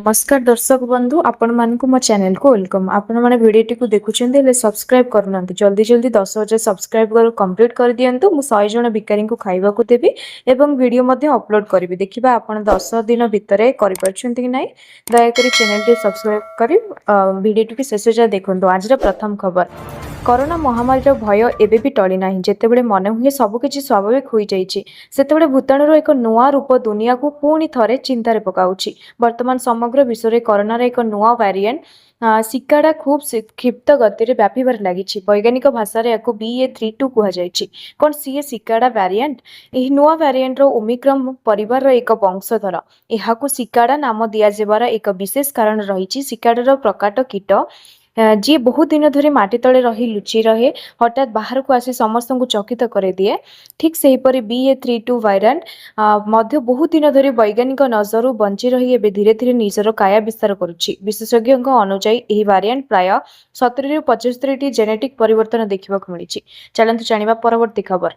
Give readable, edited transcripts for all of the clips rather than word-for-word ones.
नमस्कार दर्शक बंधु आपण मानकु मो चैनल को वेलकम। आपण माने वीडियो को देखुछन्ते ले सब्सक्राइब करनंती जल्दी जल्दी 10,000 सब्सक्राइब कर कंप्लीट कर दियंतु। मु 100 जण भिकारी को खाइबा को देबी एवं वीडियो मध्ये अपलोड करबी। देखिबा आपण 10 दिन भितरे करि परछन्ती कि नै। दया करी चैनल के सब्सक्राइब करी वीडियो को शेष जा देखंतु। आज प्रथम खबर कोरोना महामारी भय एबे भी टली नाही। जेतेबेले मन हुए सबकिछि स्वाभाविक होई जाइछि सेतेबेले भूताणुर एक नुआ रूप दुनिया को पुणी थरे चिंतार पकाउछि। वर्तमान समग्र विश्व में कोरोनार एक नुआ वेरिएंट सिकाडा खूब क्षिप्त गति में व्यापार लगी। वैज्ञानिक भाषा BA.3.2 कहुई। कौन सी सिकाडा वेरिएंट? यह नुआ वेरिएंट ओमिक्रॉन परिवार एक वंशधर। यह सिकाडा नाम दियाजिबार एक विशेष कारण रही। सिकाडार प्रकाट कीट जी बहुत दिन धरी माटी तले रही लुचि रहे हठात बाहर को आसी समस्त को चकित कर दिए। ठीक से हीपरी BA.3.2 वेरिएंट मध्य बहुत दिन धरी वैज्ञानिक नजर बंची रही एवं धीरे धीरे निजर काया विस्तार करुच्ची। विशेषज्ञ अनुसार यह वेरिएंट प्राय 70 ରୁ 75 टी जेनेटिक परिवर्तन देखा मिली। चलतु जानिबा परवर्ती खबर।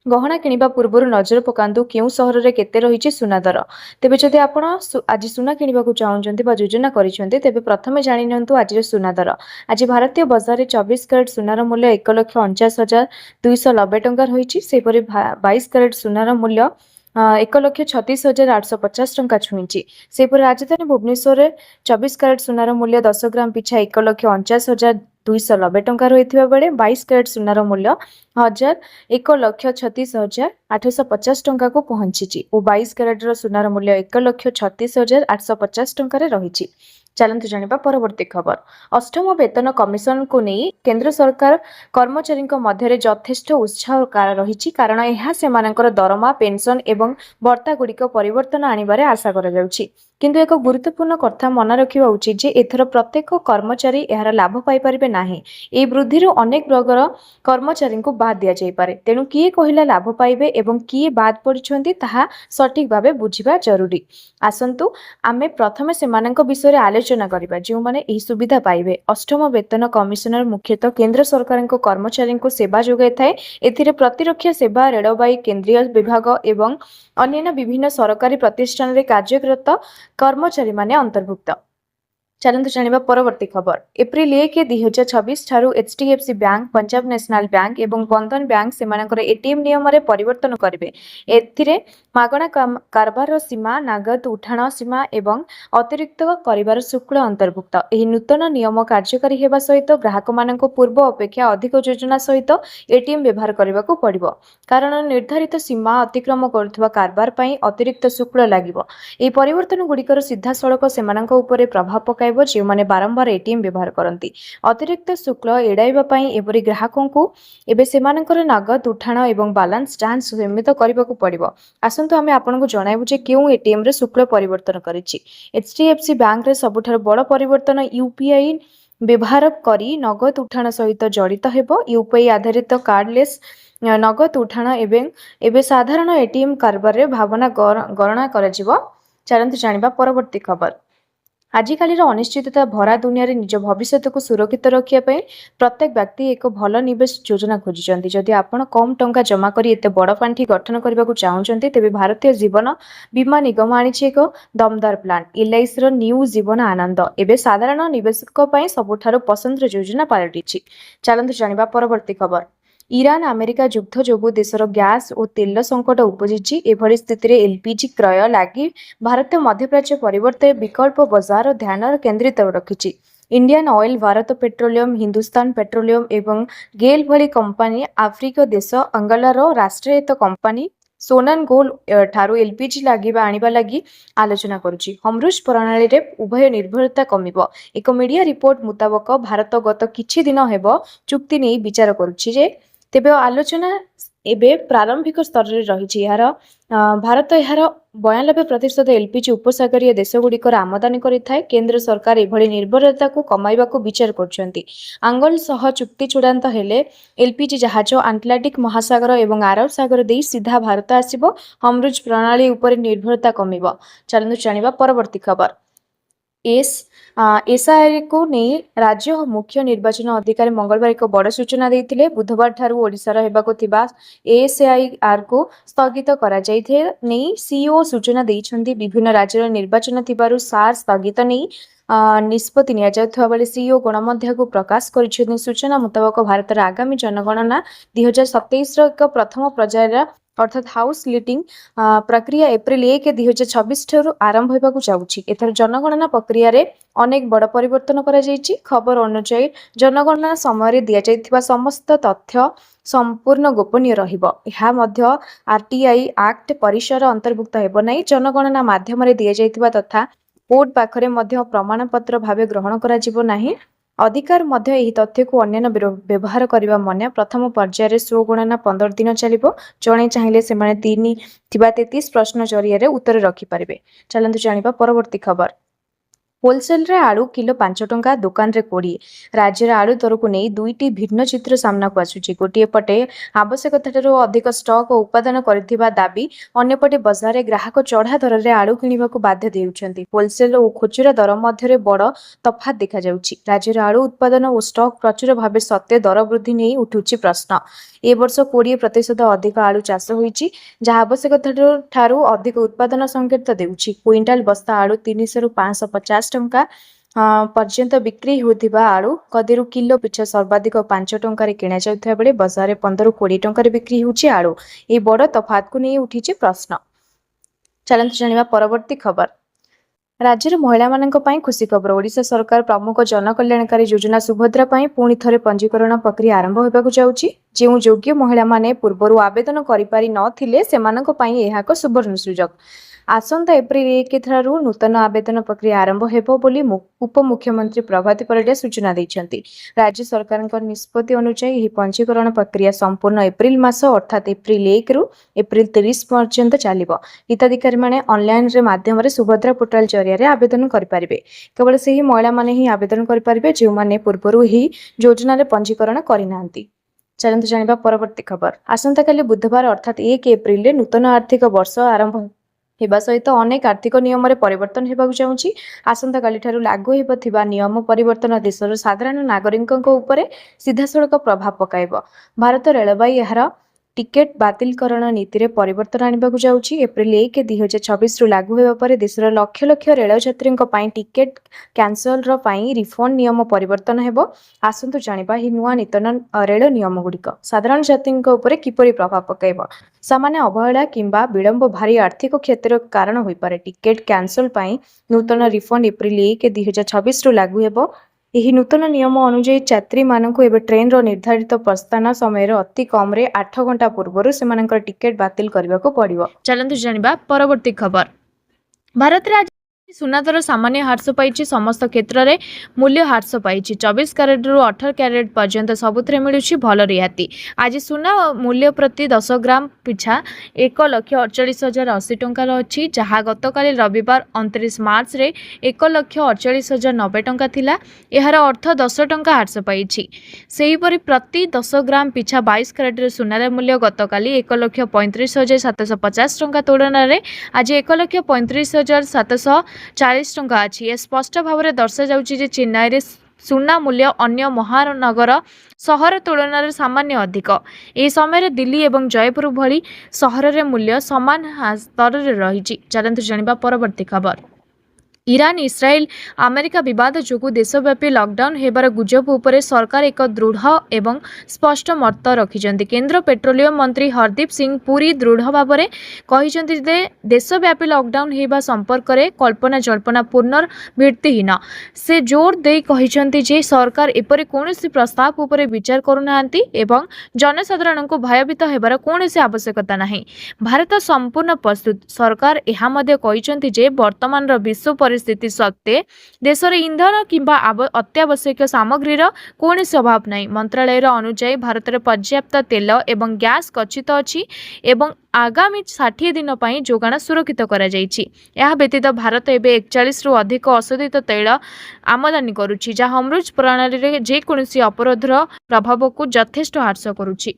गहना किनिबा पूर्व नजर पकांतु केउ सहर रे केते रहिछि सुना दर। तेबे जदि आपण आज सुना किनिबा को चाहउछन्ति बा योजना करिसन्ति तेबे प्रथमे जानि नियंतु आज सुना दर। आज भारतीय बाजार रे 24 कैरेट सुनार मूल्य 1,49,290 टंका रहिछि। सेपरि 22 कैरेट सुनार मूल्य 1,36,850 टंका छुईची। सेपरि राजधानी भुवनेश्वर रे 24 कैरेट सुनार मूल्य 10 ग्राम पिछा 1,49,290 टंका रही बेले 22 कैरेट सुनार मूल्य 1,36,850 टंका को पहुंची और 22 कैरेट सुनार मूल्य 1,36,850 टंका रही। चलतु जानिबा परवर्ती खबर। अष्टम वेतन कमिशन को नहीं केंद्र सरकार कर्मचारी मध्य यथेष्ट उत्साह रही। कारण यह सेमानकर दरमा पेंशन एवं भत्ता गुड़िक परिवर्तन आनिबारे आशा करा जाउछि। किंतु एक गुरुत्वपूर्ण कथा मन रखा उचित जे एथर प्रत्येक कर्मचारी यार लाभ पाई परिबे नाही। ए वृद्धि अनेक वर्गर कर्मचारी को बाद दिया जाय पारे। तेणु किए कहिला लाभ पाइबे एवं किए बाद पड़िछन्ति ताहा सठिक भाबे बुझिबा जरूरी। आसंतु आमे प्रथमे सेमानक विषय आलोचना करिबा जो माने एही सुविधा पाइबे। अष्टम वेतन कमिशनर मुख्यतः केंद्र सरकार कर्मचारी को सेवा जोगाई थाए। एथिरे प्रतिरक्षा सेवा रेलबाई केंद्रीय विभाग एवं अन्य विभिन्न सरकारी प्रतिष्ठान रे कार्यरत कर्मचारी माने अंतर्भुक्त। चलतु जानिबा परवर्ती खबर। एप्रिल 1 2026 ठारू HDFC bank, Punjab national bank एवं बंधन बैंक सेमानकर एटीएम नियम रे परिवर्तन करिवे। एथिरे मागणा कारबार सीमा, नगद उठाण सीमा एवं अतिरिक्त करिवार शुल्क अंतर्भुक्त। एही नूतन नियम कार्यकारी हेबा सहित ग्राहक मानक पूर्व अपेक्षा अधिक योजना सहित एटीएम व्यवहार करबाकू पड़िबो। कारण निर्धारित सीमा अतिक्रम करुवा कारबार पई अतिरिक्त शुल्क लागिबो। एही परिवर्तन गुड़िकर सीधा सड़क सेमानक उपरे प्रभाव पकाइबो जो माने बारंबार एटीएम व्यवहार करती। अतिरिक्त शुल्क एड़ाइबा पई एपरि ग्राहकों को एबे सेमानकर नगद उठाण एवं बैलेंस जांच सीमित करबाकू पड़िबो। आसंतु आमे आपनको जणाइबु जे केउ एटीएम रे शुल्क परिवर्तन करिछि। HDFC बैंक रे सबुठार बड़ परिवर्तन UPI व्यवहार करी नगद उठाण सहित जड़ित हेबो। UPI आधारित कार्डलेस नगद उठाण एवं साधारण एटीएम कारबार रे भावना गणना कराजिबो। चलंतु जानिबा परवर्ती खबर। आजिकाली अनिश्चितता भरा दुनिया रे निज भविष्य को सुरक्षित रखिया पई प्रत्येक व्यक्ति एक भल निवेश योजना खोजिचंती। जदि आपण कम टंका जमा करी एते बड़ पांठी गठन करबा को चाहउचंती तेबे भारतीय जीवन बीमा निगम आनिछि एक दमदार प्लान। LIC रो न्यू जीवन आनंद एबे साधारण निवेशक पई सबुठारो पसंद योजना पालटिछि। चलंतु जानिबा परवर्ती खबर। ईरान अमेरिका युद्ध जोगु देशर गैस और तेल संकट उपजिछि। एभली स्थिति रे LPG क्रय लागि भारतीय मध्यप्राच्य परिवर्ते विकल्प बाजार ध्यान केंद्रित रखिछि। Indian Oil, Bharat Petroleum, Hindustan Petroleum एवं गेल भली कंपनी आफ्रिक देश अंगोलार राष्ट्रीयत कंपनी सोनान गोल ठारू LPG लागिबा आनिबा लागि आलोचना करुछि। हमरुज प्रणाली रे उभय निर्भरता कमिबो। एक मीडिया रिपोर्ट मुताबक भारत गत किछि दिन हेबो चुक्ति नै विचार करुछि जे तेबे आलोचना एबे प्रारंभिक स्तर रे रहिछि। यार भारत यार 92% LPG उपसागरीय देशगुड़िकर आमदानी करिथाय। केंद्र सरकार एभली निर्भरता को कमाइबा को विचार करछन्ति। आंगोल सह चुक्ति चूड़ांत हेले LPG जहाज आटलांटिक महासागर एवं अरब सागर देई सीधा भारत आसिबो। हमरुज प्रणाली ऊपर निर्भरता कमिबो। चलनु जानिबा परवर्ती खबर। एसआईआर को नहीं राज्य मुख्य निर्वाचन अधिकारी मंगलवार एक बड़ सूचना देते बुधवार ठारू ओडिशार हेबाकु थिबा एसआईआर को स्थगित करा जाइथे नहीं सीईओ सूचना देइछन्ती विभिन्न राज्यर निर्वाचन थिबारु सार स्थगित नहीं निष्पत्ति नियाजाउथवा बेले सीईओ गणमाध्यम प्रकाश कर सूचना मुताबक भारतर आगामी जनगणना 2027 एक प्रथम पर्यायर अर्थात हाउस लिटिंग प्रक्रिया एप्रिल 1 2026 ठारू आरंभ होबाकू जाउछि। एथर जनगणना प्रक्रिया रे अनेक बड़ परिवर्तन करा जाइछि। खबर अनुसार जनगणना समय दिया जाइथिबा समस्त तथ्य संपूर्ण गोपनीय रहिबो। ଏହା ମଧ୍ୟ आरटीआई एक्ट परिसर अंतर्भुक्त हेबो नै। जनगणना माध्यम रे दिया जाइथिबा तथा कोर्ट पाखरे मध्य प्रमाणपत्र भावे ग्रहण करा जिवो नाही। अधिकार मध्य एही तथ्य को अन्य व्यवहार करबा मन्या प्रथम पर्यायर स्व गणना 15 दिन चलिबो। जणे चाहिले से माने 33 प्रश्न जरिया रे उत्तर रखि परिबे। चलंतु जानिबा परवर्ती खबर। होलसेल रे आलू किलो 5 टंका दुकान रे 20। राज्य रे आलू दर को नहीं दुईटी भिन्न चित्र सामना को आसुची। गोटिए पटे आवश्यकताଠାରୁ अधिक स्टॉक और उत्पादन करथिबा दाबी, अन्य पटे बाजार रे ग्राहक चढ़ा दर रे आलू किनिबा को बाध्य देउछन्ती। होलसेल और खुचरा दर मध्य रे बड़ तफात देखा जाउची। राज्य रे आलू उत्पादन और स्टॉक प्रचुर भाबे सत्य दर वृद्धि नहीं उठुची प्रश्न। ए वर्ष 20% अधिक आलू चाष होईची, जहा आवश्यकताठाରୁ अधिक उत्पादन संकेत देउची। क्विंटाल बस्ता आलू 300 रु 550 टंका पर्यंत बिक्री होतिबा आलू कदेरु किलो पिछा सर्वाधिक 5 टंका रे किना जाउथबा बेले बाजार रे 15 रु 20 टंका रे बिक्री होची आलू। ए बड़ तफात को नहीं उठीची प्रश्न। चलंतु जानिबा परवर्ती खबर। राज्य महिला मानक पई खुशी खबर। ओडिशा सरकार प्रमुख जनकल्याणकारी योजना सुभद्रा पई पुणी थरे पंजीकरण प्रक्रिया आरंभ होबाकू जाउची। जेउ योग्य महिला माने पूर्वरु आवेदन करि पारि नथिले सेमानक पई एहा एक सुवर्ण सुजोग। आसंता एप्रिल 1 ठारू नूतन आवेदन प्रक्रिया आरंभ हेबो बोली उपमुख्यमंत्री प्रभाती परिडा सूचना दैछन्ती। राज्य सरकारक निष्पत्ति अनुसार एही पंजीकरण प्रक्रिया संपूर्ण एप्रिल मास अर्थात एप्रिल 1 रु एप्रिल 30 पर्यंत चलिबो। हिताधिकारी माने ऑनलाइन रे माध्यम रे सुभद्रा पोर्टल जरिया रे आवेदन करि पारिबे। केवल सेही महिला माने ही आवेदन करि पारिबे जे माने पूर्वरु ही योजना रे पंजीकरण करि नांती। चलंतु जानिबा परवर्ती खबर। आसंता काली बुधवार अर्थात 1 एप्रिल रे नूतन आर्थिक वर्ष आरंभ हेबा सहित अनेक आर्थिक नियम रे परिवर्तन हेबाकू जाउची। आसंता काली ठारू लागू हेबथिबा नियम परिवर्तन देशर साधारण नागरिकक उपरे सीधासळख प्रभाव पकाइबो। भारत रेलबाई एहार टिकेट बातिलकरण नीति रे परिवर्तन आनिबाकू जाउची। एप्रिल 1 2026 रु लागू हेबा परे देशर लक्ष लक्ष रेल यात्रीक पई टिकेट कैंसल रो पई रिफंड नियम परिवर्तन हेबो। आसंतु जानिबा ही नुवा नूतन रेल नियम गुडिक साधारण यात्रीक उपरे किपरि प्रभाव पकाइबो। सामान्य अवहेला किंबा विलंब भारी आर्थिक क्षतिर कारण होई पारे। टिकेट कैंसल पई नूतन रिफंड एप्रिल 1 2026 रु लागू हेबो। एही नूतन नियम अनुसार यात्री मानक एबे ट्रेन रो निर्धारित प्रस्थान समय अति कम रे 8 घंटा पूर्व से टिकेट बातिल करने को पड़िबो। चलंतु जानिबा परवर्ती खबर। भारत रे सुना दर सामान्य ह्रास पाई। समस्त क्षेत्र में मूल्य ह्रास पाई। 24 क्यारेट रु 18 क्यारेट पर्यंत सबुथिरे मिलुछि भल रिहाती। आज सुना मूल्य प्रति 10 ग्राम पिछा 1,48,080 टंका अछि, जहाँ गतकाली रविवार 29 मार्च रे 1,48,090 टंका थिला। एहार अर्थ 10 टंका ह्रास पाई। सेहीपरि प्रति 10 ग्राम पिछा 22 क्यारेट सुनार मूल्य गतकाली 1,35,750 टंका तुलन में आज 1,35,740 टंका अछि। ए स्पष्ट भाव में दर्शा जाउछि जे चेन्नई रे सुना मूल्य अन्य महानगर सहर तुलन में सामान्य अधिक। ए समय दिल्ली एवं जयपुर भली सहर रे मूल्य समान स्तर रे रहिछि। चलंतु जानिबा परवर्ती खबर। ईरान इस्राएल अमेरिका विवाद जोगु देशव्यापी लॉकडाउन हेबार गुजब उपरे सरकार एक दृढ़ एवं स्पष्ट मत रखिछन्ति। केंद्र पेट्रोलियम मंत्री हरदीप सिंह पुरी दृढ़ भाव में कहिछन्ति जे देशव्यापी लॉकडाउन हेबा संपर्क में कल्पना जल्पना पूर्ण भित्तिहीन। से जोर दे कहिछन्ति जे सरकार एपरि कोनोसी प्रस्ताव उपरे विचार करुनाहांती एवं जनसाधारण को भयभीत हेबार कोनोसी आवश्यकता नाही। भारत संपूर्ण प्रस्तुत। सरकार एहा मध्ये कहिछन्ति जे वर्तमान विश्व परिस्थिति सत्वे देश रे ईंधन किंबा अत्यावश्यक सामग्रीर कोनोसी अभाव नहीं। मंत्रालय अनुसार भारत में पर्याप्त तेल एवं गैस गच्छित अछि एवं आगामी 60 दिन पई जोगाण सुरक्षित करा जायछि। यह व्यतीत भारत एबे 41 रु अधिक अशोधित तैल आमदानी करुछि, जहाँ अमृत प्रणाली रे जे कोनोसी अपराधर प्रभाव को यथेष्ट ह्रास करुछि।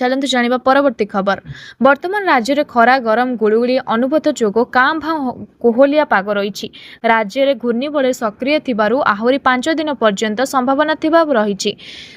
चलतु जानिबा परवर्ती खबर। वर्तमान राज्य में खरा गरम गुड़गुड़ी अनुभूत जोगो कां भां कोहलिया पाग रही। राज्य में घूर्णिबलय सक्रिय थिबारु आहुरी 5 दिन पर्यंत संभावना थिबा रही।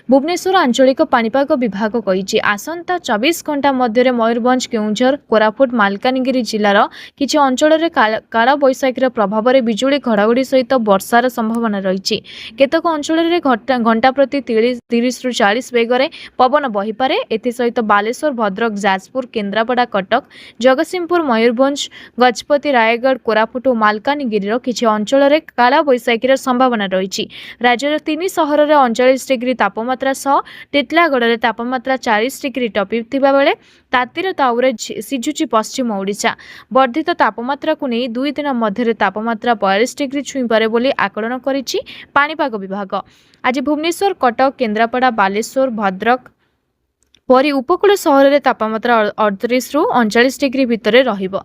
भुवनेश्वर आंचलिक पाणीपाग विभाग कही आसंता 24 घंटा मध्य मयूरभंज केउंझर कोरापुट मालकानगिरी जिलार किछि अंचल में काल बैशाखीर प्रभाव में बिजुली घड़घड़ी सहित वर्षार संभावना रही। केतक अंचल में घंटा प्रति 30 ରୁ 40 बेगर पवन बहीपे। एसत बालेश्वर भद्रक जाजपुर केन्द्रापड़ा कटक जगतसिंहपुर मयूरभंज गजपति रायगढ़ कोरापुट और मालकानगिरी किछि अंचल में काला बैशाखीर संभावना रही। राज्यर 3 सहर में 39 डिग्री तापमात्रा सह टिटलागढ़ में तापमात्रा 40 डिग्री टपिथिबा बेले तातीर ताऊरे सिझुची पश्चिम ओडिशा। वर्धित तापमात्रा को नहीं 2 दिन मध्य तापमात्रा 42 डिग्री छुईपे बोली आकलन करिछि पाणीपाग विभाग। आज भुवनेश्वर कटक केन्द्रापड़ा बालेश्वर भद्रक परी उपकूल सहर में तापमात्रा 38 ରୁ 39 डिग्री भितर रहिबो।